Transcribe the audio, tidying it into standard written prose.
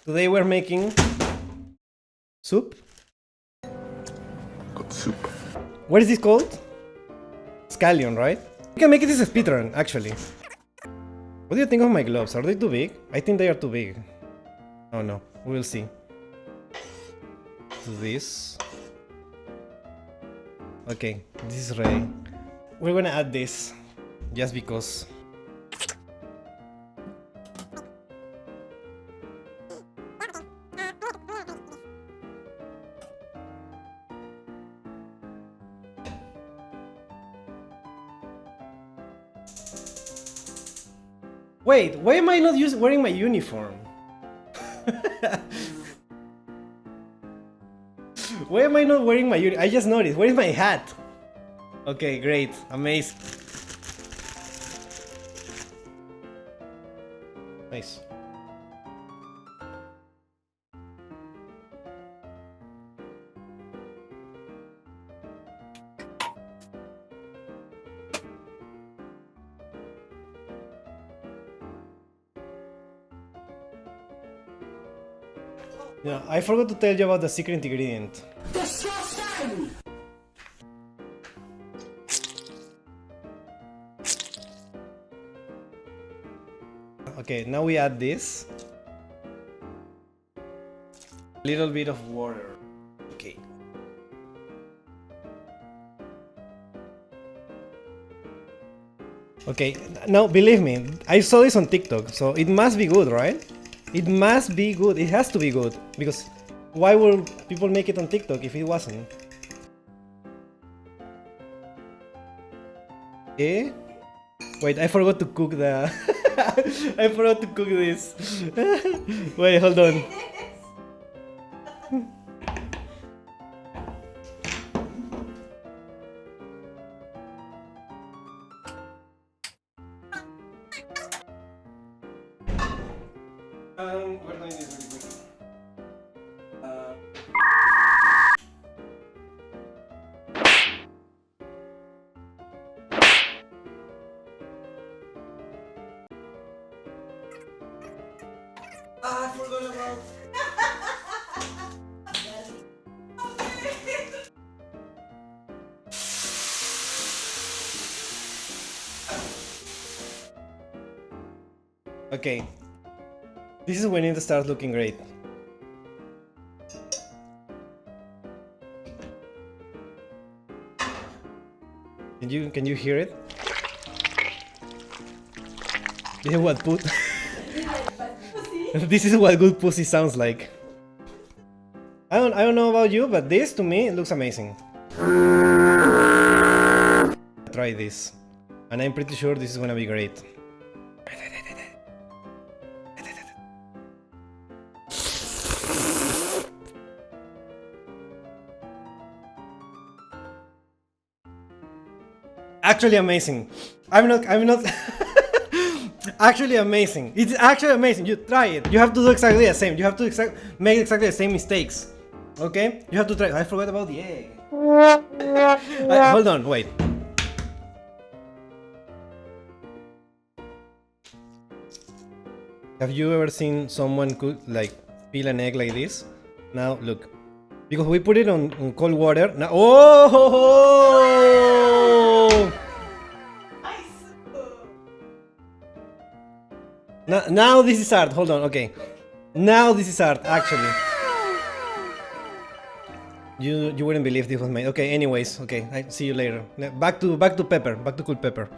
Today we're making soup. Got soup. What is this called? Scallion, right? You can make it as a speedrun, actually. What do you think of my gloves? Are they too big? I think they are too big. Oh no, we'll see. Do this. Okay, this is ready. We're gonna add this, just because. Wait, why am I not wearing my uniform? Why am I not wearing my uniform? I just noticed. Where is my hat? Okay, great. Amazing. Nice. Yeah, I forgot to tell you about the secret ingredient. Okay, now we add this. A little bit of water. Okay. Okay, now believe me, I saw this on TikTok, so it must be good, right? It must be good. It has to be good, because why would people make it on TikTok if it wasn't? Eh? Wait, I forgot to cook the... I forgot to cook this. Wait, hold on. We're doing this really quick. I forgot about. Okay. This is when it starts looking great. Can you hear it? This is what this is what good pussy sounds like. I don't know about you, but this to me it looks amazing. Try this, and I'm pretty sure this is gonna be great. Actually amazing. I'm not actually amazing. It's actually amazing. You try it. You have to do exactly the same. You have to make exactly the same mistakes. Okay? You have to try. I forgot about the egg. Hold on, wait. Have you ever seen someone cook, like, peel an egg like this? Now look. Because we put it on cold water. Now, oh! Now this is art. Hold on. Okay. Now this is art. Actually, you wouldn't believe this was made. Okay. Anyways. Okay. I see you later. Back to Pepper. Back to cool Pepper.